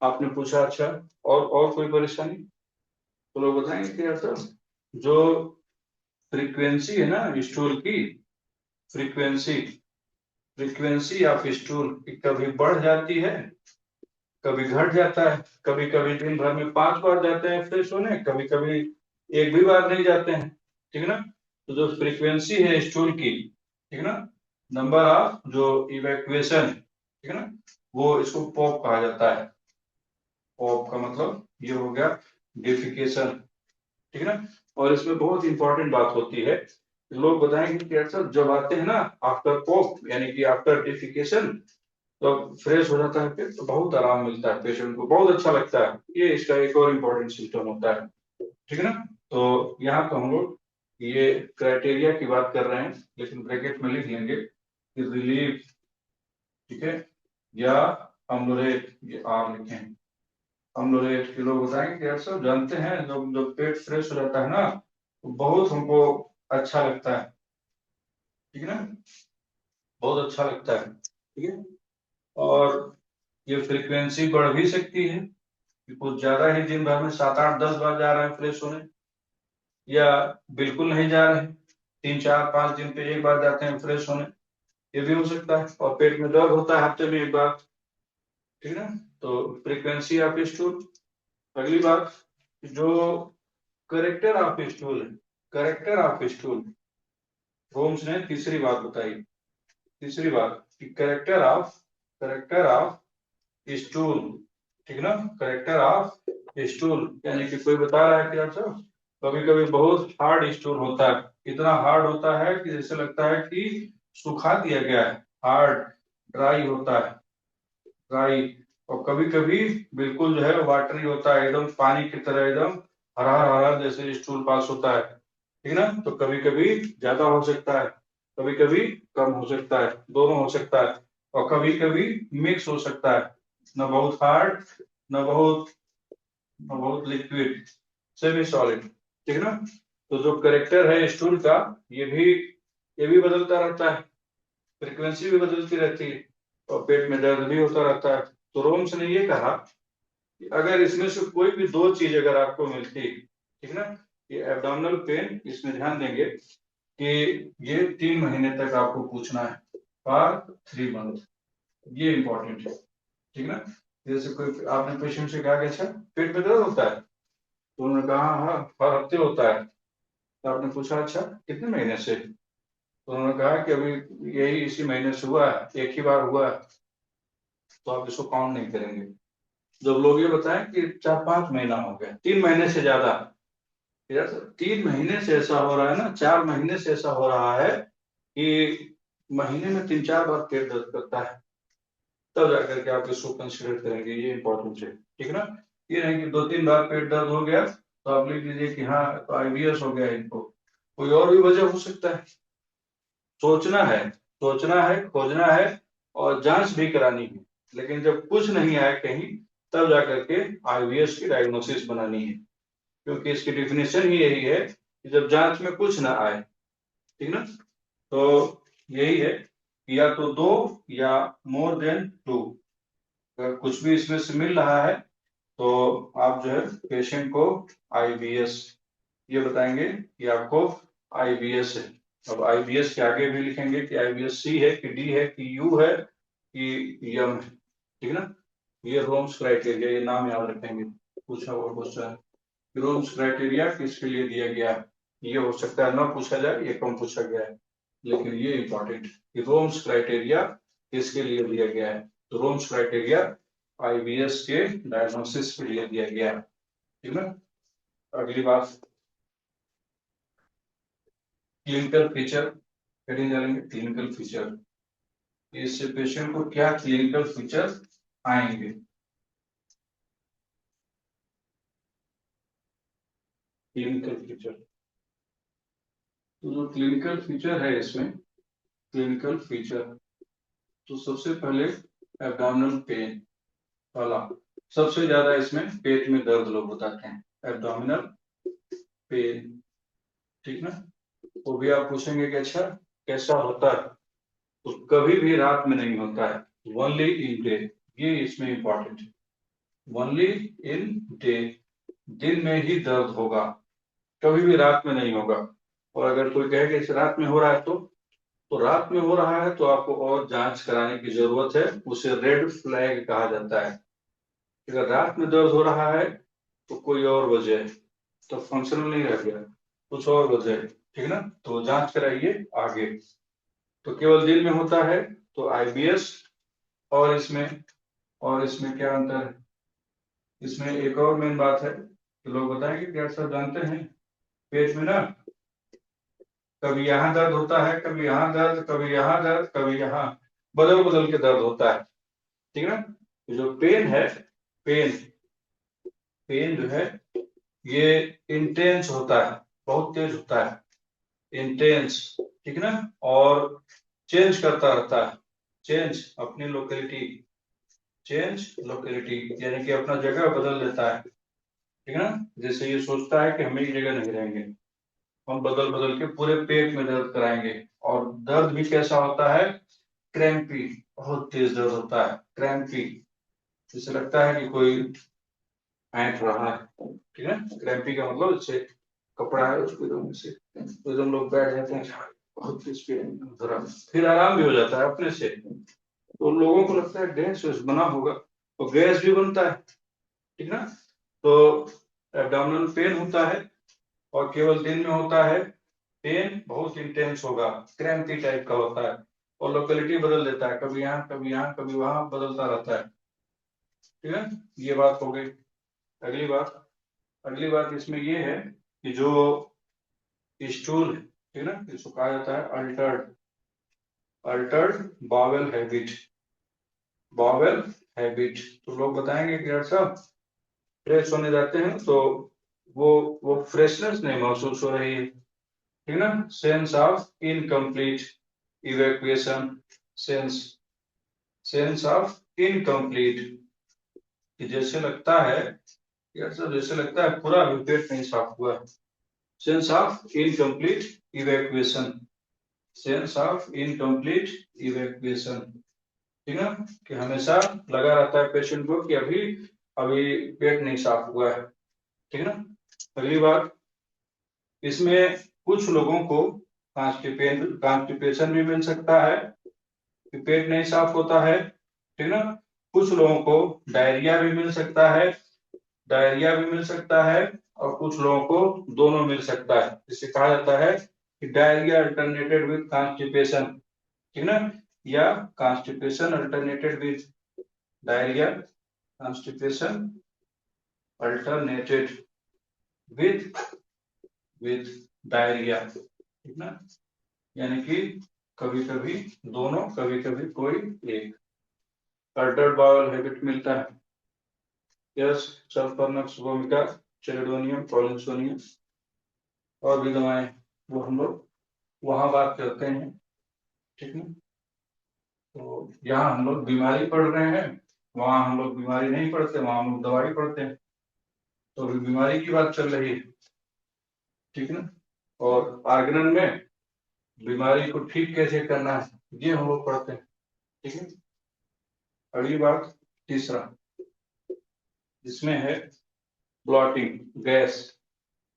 आपने पूछा अच्छा और कोई परेशानी, तो लोग बताएंगे कि सर जो फ्रीक्वेंसी है ना स्टूल की, फ्रीक्वेंसी फ्रीक्वेंसी ऑफ स्टूल की कभी बढ़ जाती है, कभी घट जाता है, कभी कभी दिन भर में 5 बार जाते हैं फ्रेश होने, कभी कभी एक भी बार नहीं जाते हैं, ठीक है ना। तो जो फ्रीक्वेंसी है स्टूल की, ठीक है ना, नंबर ऑफ जो इवैक्यूएशन, ठीक है ना, वो इसको पॉप कहा जाता है। पॉप का मतलब ये हो गया डिफिकेशन, ठीक है ना। और इसमें बहुत इंपॉर्टेंट बात होती है, लोग बताएंगे कि अक्सर जब आते हैं ना आफ्टर पॉप यानी कि आफ्टर डिफिकेशन, तो फ्रेश हो जाता है फिर, तो बहुत आराम मिलता है पेशेंट को, बहुत अच्छा लगता है। ये इसका एक और इम्पोर्टेंट सिम्टम होता है, ठीक है ना। तो यहाँ तो हम लोग ये क्राइटेरिया की बात कर रहे हैं, लेकिन ब्रैकेट में लिख लेंगे कि रिलीफ, ठीक है, या अम्लोरेट, ये आर लिखें। अम्लोरेट के लोग बताएंगे कि यार सब जानते हैं जब जब पेट फ्रेश हो जाता है ना तो बहुत हमको अच्छा लगता है, ठीक है ना, बहुत अच्छा लगता है, ठीक है। और ये फ्रीक्वेंसी बढ़ भी सकती है कि कुछ ज्यादा ही दिन भर में 7 8 10 बार जा रहे हैं फ्रेश होने, या बिल्कुल नहीं जा रहे हैं, 3 4 5 दिन पे 1 बार जाते हैं फ्रेश होने, ये भी हो सकता है। और पेट में दर्द होता है हफ्ते में 1 बार, ठीक है ना। तो फ्रीक्वेंसी ऑफ स्टूल। अगली बात, जो करेक्टर ऑफ स्टूल है, करेक्टर ऑफ स्टूल, होम्स ने तीसरी बात बताई, तीसरी बात कि करेक्टर ऑफ स्टूल, ठीक ना, करेक्टर ऑफ स्टूल, यानी कि कोई बता रहा है कि अच्छा कभी कभी बहुत हार्ड स्टूल होता है, इतना हार्ड होता है कि जैसे लगता है कि सुखा दिया गया है, हार्ड ड्राई होता है, ड्राई। और कभी कभी बिल्कुल जो है वाटरी होता है, एकदम पानी की तरह, एकदम हरा हरा जैसे स्टूल पास होता है, ठीक ना। तो कभी कभी ज्यादा हो सकता है, कभी कभी कम हो सकता है, दोनों हो सकता है। और कभी कभी मिक्स हो सकता है, न बहुत हार्ड, न बहुत न बहुत लिक्विड, सेमी सॉलिड, ठीक है ना। तो जो करेक्टर है स्टूल का, ये भी बदलता रहता है, फ्रीक्वेंसी भी बदलती रहती है, और पेट में दर्द भी होता रहता है। तो रोम्स ने ये कहा कि अगर इसमें से कोई भी 2 चीज अगर आपको मिलती, ठीक है ना, ये एब्डोमिनल पेन, इसमें ध्यान देंगे कि ये 3 महीने तक आपको पूछना है, फॉर 3 मंथ, ये इंपॉर्टेंट है, ठीक है ना। जैसे कोई आपने पेशेंट से कहा कि अच्छा पेट में दर्द होता है, तो उन्होंने कहा हाँ हर हफ्ते होता है, तो आपने पूछा अच्छा कितने महीने से, तो उन्होंने कहा कि अभी यही इसी महीने से हुआ है, एक ही बार हुआ है, तो आप इसको काउंट नहीं करेंगे। जब लोग ये बताएं कि 4 5 महीना हो गया, 3 महीने से ज्यादा, यार 3 महीने से ऐसा हो रहा है ना, 4 महीने से ऐसा हो रहा है कि महीने में 3-4 बार पेट दर्द करता है, तब जाकर के आप इसको कंसिडर करेंगे, ये इंपॉर्टेंट है, ठीक है ना। ये नहीं कि 2-3 बार पेट दर्द हो गया तो आप लिख लीजिए कि हाँ तो आईबीएस हो गया इनको, कोई और भी वजह हो सकता है। सोचना है, सोचना है, खोजना है और जांच भी करानी है, लेकिन जब कुछ नहीं आया कहीं तब जाकर के आईबीएस की डायग्नोसिस बनानी है, क्योंकि इसकी डिफिनेशन ही यही है कि जब जांच में कुछ ना आए, ठीक ना। तो यही है कि या तो 2 या मोर देन 2, अगर कुछ भी इसमें से मिल रहा है तो आप जो है पेशेंट को आईबीएस ये बताएंगे कि आपको आईबीएस है। अब आईबीएस के आगे भी लिखेंगे कि आईबीएस सी है कि डी है कि यू है कि यम है, ठीक है ना। ये रोम्स क्राइटेरिया, ये नाम याद रखेंगे, पूछा हुआ क्वेश्चन है। रोम्स क्राइटेरिया किसके लिए दिया गया है, ये हो सकता है ना पूछा जाए, ये कम पूछा गया है, लेकिन ये इंपॉर्टेंट कि रोम्स क्राइटेरिया किसके लिए दिया गया है। तो रोम्स क्राइटेरिया आईबीएस के डायग्नोसिस के लिए दिया गया है, ठीक है। अगली बात, क्लिनिकल फीचर, हेडिंग डालेंगे क्लिनिकल फीचर, इस पेशेंट को क्या क्लिनिकल फीचर आएंगे। क्लिनिकल फीचर, तो जो क्लिनिकल फीचर है इसमें, क्लिनिकल फीचर तो सबसे पहले एब्डोमिनल पेन वाला, सबसे ज्यादा इसमें पेट में दर्द लोग बताते हैं, एब्डोमिनल पेन, ठीक ना। वो भी आप पूछेंगे कि अच्छा कैसा होता है, तो कभी भी रात में नहीं होता है, ओनली इन डे, ये इसमें इंपॉर्टेंट है, ओनली इन डे, दिन में ही दर्द होगा, कभी भी रात में नहीं होगा। और अगर कोई कहे कि इस रात में हो रहा है तो रात में हो रहा है तो आपको और जांच कराने की जरूरत है, उसे रेड फ्लैग कहा जाता है। अगर रात में दर्द हो रहा है तो कोई और वजह है, तो फंक्शनल नहीं रह गया, कुछ और वजह है, ठीक है ना, तो जांच कराइए आगे। तो केवल दिन में होता है तो आईबीएस, और इसमें क्या अंतर है, इसमें एक और मेन बात है कि लोग बताएंगे कि ऐसा जानते हैं पेट में ना कभी यहाँ दर्द होता है, कभी यहाँ दर्द, कभी यहाँ दर्द, कभी यहाँ, बदल बदल के दर्द होता है, ठीक है ना। तो जो पेन है, पेन पेन जो है ये इंटेंस होता है, बहुत तेज होता है, इंटेंस, ठीक है ना, और चेंज करता रहता है, चेंज अपनी लोकेलिटी, चेंज लोकेलिटी यानी कि अपना जगह बदल देता है, ठीक है ना। जैसे ये सोचता है कि हम एक जगह नहीं रहेंगे, हम बदल बदल के पूरे पेट में दर्द कराएंगे। और दर्द भी कैसा होता है, क्रैम्पी, बहुत तेज दर्द होता है, क्रैम्पी, जैसे लगता है कि कोई ऐंठ रहा है, ठीक है। क्रैम्पी का मतलब जैसे कपड़ा है उसको एकदम से तो एकदम लोग बैठ जाते हैं, बहुत तेज पेन धरा, फिर आराम भी हो जाता है अपने से, तो लोगों को लगता है गैस वैस बना होगा, तो गैस भी बनता है, ठीक ना। तो एब्डोमिनल पेन होता है और केवल दिन में होता है, पेन बहुत इंटेंस होगा, क्रैम्पी टाइप का होता है, और लोकेलिटी बदल देता है, कभी यहाँ कभी यहाँ कभी वहां बदलता रहता है, ठीक है। ये बात हो गई। अगली बात, अगली बात इसमें ये है कि जो स्टूल है, ठीक है ना, इसको कहा जाता है Altered, Altered bowel habit, bowel habit. तो लोग बताएंगे कि यार साहब फ्रेश होने जाते हैं तो वो वो फ्रेशनेस नहीं महसूस हो रही है, ठीक ना, sense of incomplete evacuation, sense sense of incomplete, कि जैसे लगता है यार साहब, जैसे लगता है पूरा अभी पेट नहीं साफ हुआ है, sense of incomplete evacuation, sense of incomplete evacuation, ठीक है, कि हमेशा लगा रहता है पेशेंट को कि अभी अभी पेट नहीं साफ हुआ है, ठीक है ना। अगली बात, इसमें कुछ लोगों को कॉन्स्टिपेशन भी मिल सकता है कि पेट नहीं साफ होता है, ठीक ना। कुछ लोगों को डायरिया भी मिल सकता है, डायरिया भी मिल सकता है, और कुछ लोगों को दोनों मिल सकता है, जिसे कहा जाता है कि डायरिया अल्टरनेटेड विद कॉन्स्टिपेशन, ठीक ना, या constipation alternated with diarrhoea, constipation alternated with with diarrhoea, ठीक ना, यानी कि कभी कभी दोनों, कभी कभी कोई एक। अल्टर्ड बाउल हैबिट मिलता है, यस, सल्फरनक्स, भूमिका, चेलिडोनियम, पॉलिंसोनियम और भी दवाएं, वो हम लोग वहां बात करते हैं, ठीक है। तो यहाँ हम लोग बीमारी पढ़ रहे हैं, वहां हम लोग बीमारी नहीं पढ़ते, वहां हम लोग दवाई पढ़ते हैं। तो अभी बीमारी की बात चल रही है, ठीक है ना। और आर्गेनन में बीमारी को ठीक कैसे करना है, ये हम लोग पढ़ते हैं, ठीक है। अगली बात, तीसरा, इसमें है ब्लॉटिंग, गैस।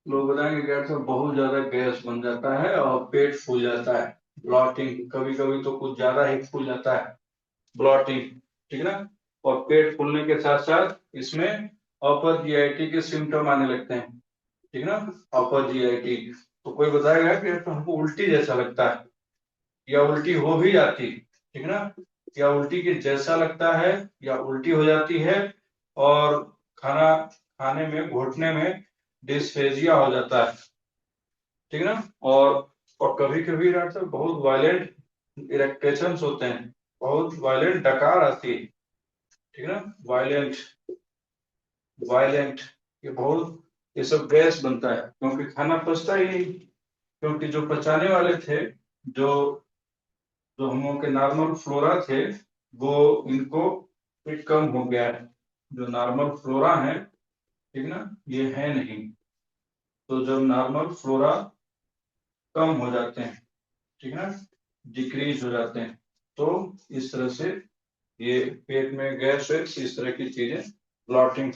लोग बताएंगे गैस में बहुत ज्यादा गैस बन जाता है और पेट फूल जाता है, ब्लॉटिंग। कभी कभी तो कुछ ज्यादा ही फूल जाता है, ब्लॉटिंग, ठीक है ना। और पेट फूलने के साथ साथ इसमें अपर जीआईटी के सिम्टम आने लगते हैं, ठीक है ना। अपर जीआईटी, तो कोई बताएगा कि तो हमको उल्टी जैसा लगता है, या उल्टी हो भी जाती, ठीक है ना, या उल्टी के जैसा लगता है, या उल्टी हो जाती है, और खाना खाने में, घुटने में डिस्फेजिया हो जाता है, ठीक है ना। और कभी कभी डॉक्टर साहब बहुत वायलेंट इरेक्टेशन होते हैं, बहुत वायलेंट डकार आती है, ठीक है ना। वायलेंट, वायलेंट, ये बहुत, ये सब गैस बनता है क्योंकि खाना पचता ही नहीं। क्योंकि जो पचाने वाले थे, जो जो हम लोग के नॉर्मल फ्लोरा थे, वो इनको फिर कम हो गया है। जो नॉर्मल फ्लोरा है, ठीक ना, ये है नहीं। तो जब नॉर्मल फ्लोरा कम हो जाते हैं, ठीक है ना, डिक्रीज हो जाते हैं, तो इस तरह से ये पेट में गैस है, इस तरह की चीजें, ब्लॉटिंग,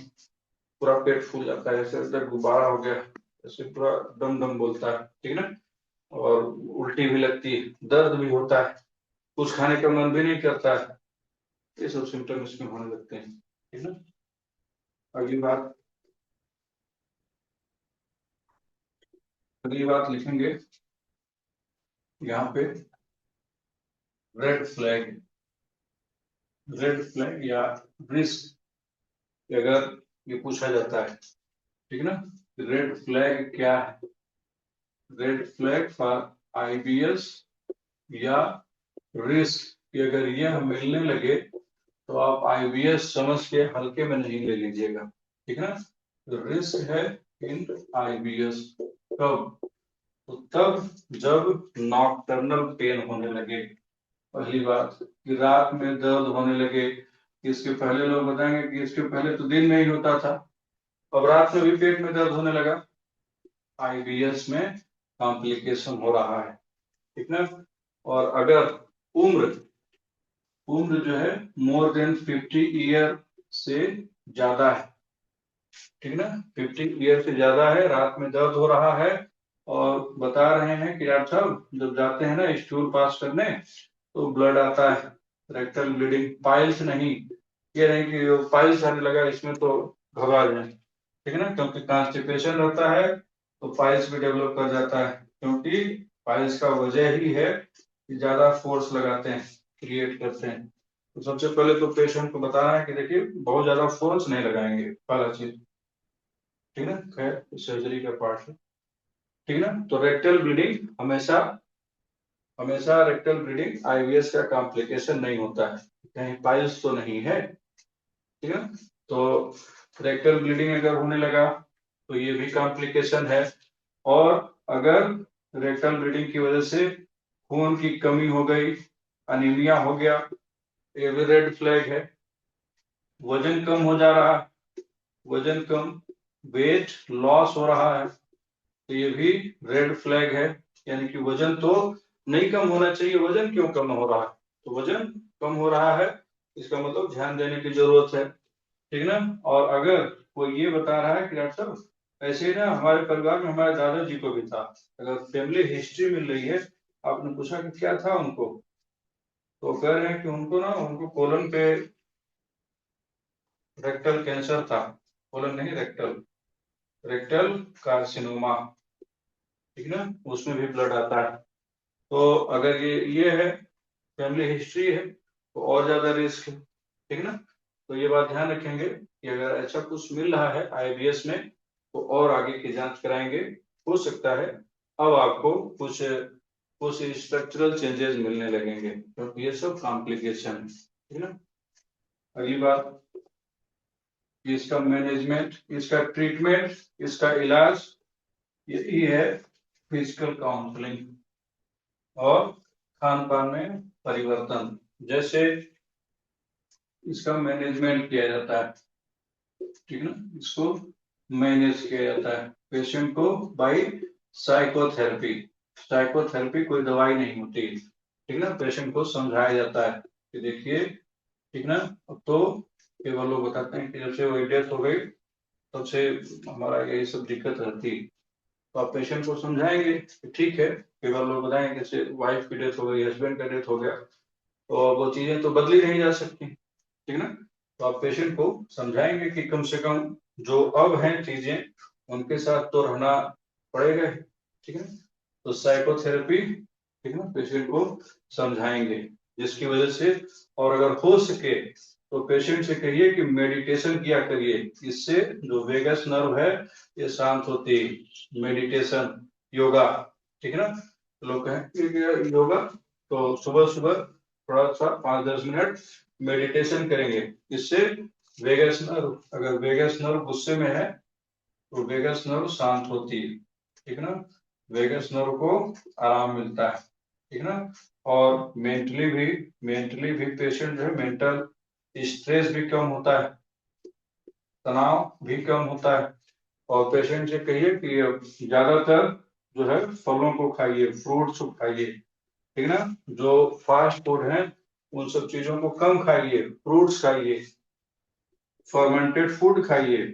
पूरा पेट फूल जाता है, जैसे जब गुब्बारा हो गया, जैसे पूरा दम दम बोलता है, ठीक है ना। और उल्टी भी लगती है, दर्द भी होता है, कुछ खाने का मन भी नहीं करता है, ये सब सिम्टम इसमें होने लगते हैं, ठीक है ना। अगली बात, अगली बात लिखेंगे यहाँ पे, रेड फ्लैग, रेड फ्लैग या रिस्क, अगर ये पूछा जाता है, ठीक है ना, रेड फ्लैग क्या है। रेड फ्लैग फॉर आईबीएस या रिस्क, कि अगर यह मिलने लगे तो आप आईबीएस समझ के हल्के में नहीं ले लीजिएगा, ठीक है ना। रिस्क है इन आईबीएस कब, तो तब जब नॉकटर्नल पेन होने लगे। पहली बात कि रात में दर्द होने लगे, इसके पहले लोग बताएंगे कि इसके पहले तो दिन में ही होता था, अब रात में भी पेट में दर्द होने लगा, आईबीएस में कॉम्प्लिकेशन हो रहा है, ठीक ना। और अगर उम्र, उम्र जो है मोर देन 50 ईयर से ज्यादा है, ठीक ना, 50 ईयर से ज्यादा है, रात में दर्द हो रहा है, और बता रहे हैं कि यार साहब जब जाते हैं ना स्टूल पास करने तो ब्लड आता है, रेक्टल ब्लीडिंग, पाइल्स नहीं, ये नहीं कि पाइल्स आने लगा इसमें तो घबरा जाए, ठीक है ना, क्योंकि कॉन्स्टिपेशन रहता है तो पाइल्स भी डेवलप कर जाता है, क्योंकि पाइल्स का वजह ही है कि ज्यादा फोर्स लगाते हैं, क्रिएट करते हैं। तो सबसे पहले तो पेशेंट को बताना है कि देखिए बहुत ज्यादा फोर्स नहीं लगाएंगे, पहला चीज, ठीक है ना, खैर सर्जरी का पार्ट है, ठीक है ना। तो रेक्टल ब्लीडिंग हमेशा, हमेशा रेक्टल ब्लीडिंग आईवीएस का कॉम्प्लिकेशन नहीं होता है, कहीं पाइल्स तो नहीं है, ठीक है। तो रेक्टल ब्लीडिंग अगर होने लगा तो ये भी कॉम्प्लिकेशन है। और अगर रेक्टल ब्लीडिंग की वजह से खून की कमी हो गई, अनीमिया हो गया, ये भी रेड फ्लैग है। वजन कम हो जा रहा, वजन कम, वेट लॉस हो रहा है, तो ये भी रेड फ्लैग है। यानी कि वजन तो नहीं कम होना चाहिए, वजन क्यों कम हो रहा है, तो वजन कम हो रहा है, इसका मतलब ध्यान देने की जरूरत है, ठीक ना। और अगर कोई ये बता रहा है कि डॉक्टर साहब ऐसे ही ना हमारे परिवार में हमारे दादाजी को भी था, अगर फैमिली हिस्ट्री मिल रही है, आपने पूछा कि क्या था उनको, तो कह रहे हैं कि उनको ना, उनको कोलन पे रेक्टल कैंसर था, कोलन नहीं रेक्टल, रेक्टल कार्सिनोमा, ठीक ना, उसमें भी ब्लड आता है। तो अगर ये है, फैमिली हिस्ट्री है, तो और ज्यादा रिस्क है, ठीक है ना। तो ये बात ध्यान रखेंगे कि अगर ऐसा कुछ मिल रहा है आईबीएस में तो और आगे की जांच कराएंगे, हो सकता है अब आपको कुछ कुछ स्ट्रक्चरल चेंजेस मिलने लगेंगे, क्योंकि ये सब कॉम्प्लिकेशन है, ठीक है ना। अगली बात, इसका मैनेजमेंट, इसका ट्रीटमेंट, इसका इलाज, यही है फिजिकल काउंसलिंग और खान पान में परिवर्तन। जैसे इसका मैनेजमेंट किया जाता है, ठीक है ना, इसको मैनेज किया जाता है पेशेंट को बाय साइकोथेरेपी। साइकोथेरेपी कोई दवाई नहीं होती, ठीक ना, पेशेंट को समझाया जाता है कि देखिए, ठीक ना। अब तो केवल लोग बताते हैं कि जब से वो डेथ हो गई तब से हमारा यही सब दिक्कत रहती, तो आप पेशेंट को समझाएंगे कि ठीक है, केवल लोग बताएंगे जैसे वाइफ की डेथ हो गई, हस्बैंड का डेथ हो गया, तो वो चीजें तो बदली नहीं जा सकती, ठीक ना। तो आप पेशेंट को समझाएंगे कि कम से कम जो अब हैं चीजें, उनके साथ तो रहना पड़ेगा ही, ठीक है। तो साइकोथेरेपी, ठीक है ना, पेशेंट को समझाएंगे जिसकी वजह से, और अगर हो सके तो पेशेंट से कहिए कि मेडिटेशन किया करिए, इससे जो वेगस नर्व है ये शांत होती है। मेडिटेशन, योगा, ठीक है ना। लोग कहें कि योगा, तो सुबह सुबह थोड़ा सा 5-10 मिनट मेडिटेशन करेंगे, इससे वेगस नर्व, अगर वेगस नर्व गुस्से में है तो वेगस नर्व शांत होती है, ठीक है ना। वेगस नर्व को आराम मिलता है, ठीक है ना। और मेंटली भी पेशेंट जो है, मेंटल स्ट्रेस भी कम होता है, तनाव भी कम होता है। और पेशेंट से कहिए कि ज्यादातर जो है फलों को खाइए, फ्रूट्स को खाइए, ठीक है ना। जो फास्ट फूड है उन सब चीजों को कम खाइए, फ्रूट्स खाइए, फर्मेंटेड फूड खाइए,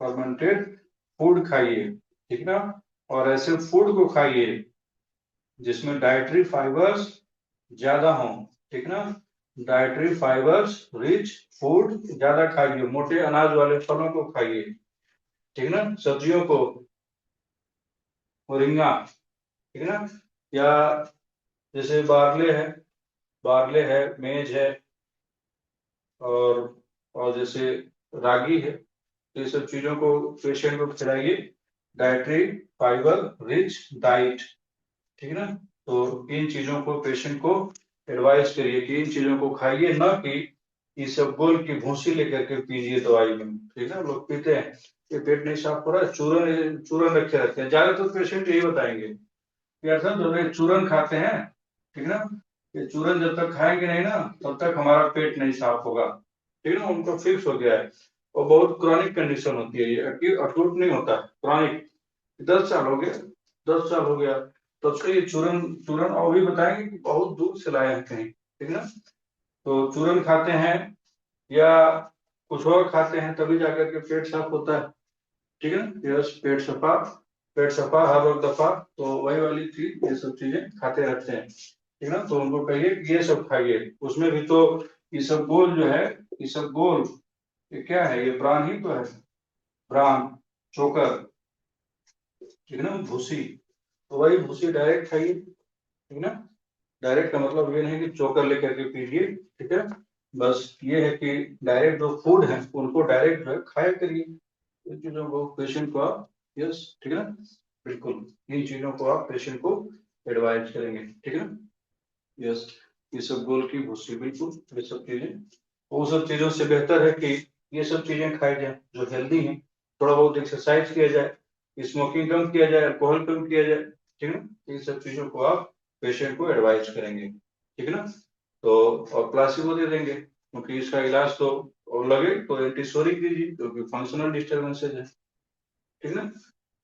फर्मेंटेड फूड खाइए, ठीक है ना। और ऐसे फूड को खाइए जिसमें डाइटरी फाइबर्स ज्यादा हो, ठीक ना। डाइटरी फाइबर्स रिच फूड ज्यादा खाइए, मोटे अनाज वाले फलों को खाइए, ठीक ना, सब्जियों को, मोरिंगा, ठीक है ना। या जैसे बार्ले है, मेज है, और जैसे रागी है, तो ये सब चीजों को पेशेंट को खिलाइए, डाइटरी फाइबर रिच डाइट, ठीक है ना। तो इन चीजों को पेशेंट को एडवाइस करिए कि इन चीजों को खाइए, ना कि इसबगोल की भूसी लेकर के पीजिए दवाई में, ठीक है ना। लोग पीते हैं कि पेट नहीं साफ हो रहा है, चूरन चूरन रखे रहते हैं, ज्यादातर पेशेंट यही बताएंगे कि अर्थात जो है चूरन खाते हैं, ठीक है ना, ये चूरन जब तक खाएंगे नहीं ना तब तक हमारा पेट नहीं साफ होगा, ठीक है ना, उनको फिक्स हो गया है। और बहुत क्रॉनिक कंडीशन होती है ये, अटूट नहीं होता, क्रॉनिक। 10 साल हो गए, 10 साल हो गया तब से ये चूरन चूरन, और भी बताएंगे कि बहुत दूर से लाए हैं कहीं, ठीक है ना। तो चूरन खाते हैं या कुछ और खाते हैं तभी जाकर के पेट साफ होता है, ठीक है ना। यस, पेट सफा हर वक्त दफा, तो वही वाली चीज, ये सब चीजें खाते रहते हैं, ठीक है ना। तो उनको कहिए कि ये सब खाइए, उसमें भी तो इसबगोल जो है, इसबगोल ये क्या है, ये ब्रान ही तो है, ब्रान, चोकर, ठीक है ना, भूसी, तो वही भूसी डायरेक्ट खाइए, ठीक है ना। डायरेक्ट का मतलब ये नहीं कि चोकर लेकर के पीजिए, ठीक है। बस ये है कि डायरेक्ट जो फूड है उनको डायरेक्ट जो है खाया करिए, इन चीजों को पेशेंट को आप, यस, ठीक है ना, बिल्कुल इन चीजों को आप पेशेंट को एडवाइज करेंगे, ठीक है ना। यस, ये सब गोल की भूसी, बिल्कुल ये सब चीजें, वो सब चीजों से बेहतर है कि ये सब चीजें खाई जाए जो हेल्दी हैं। थोड़ा बहुत एक्सरसाइज किया जाए, स्मोकिंग कम किया जाए, अल्कोहल कम किया जाए, ठीक है ना। इन सब चीजों को आप पेशेंट को एडवाइज करेंगे, ठीक है ना। तो और प्लासिबो दे देंगे, क्योंकि इसका इलाज तो, और लगे तो एंटीसोरिक दीजिए क्योंकि फंक्शनल डिस्टर्बेंसेज है, ठीक है ना।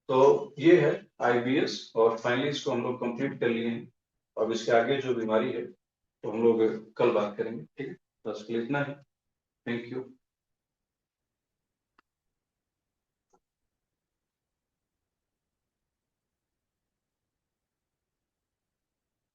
तो ये है आईबीएस, और फाइनली इसको हम लोग कंप्लीट कर लिए हैं। अब इसके आगे जो बीमारी है तो हम लोग कल बात करेंगे, ठीक है। बस इतना ही, थैंक यू।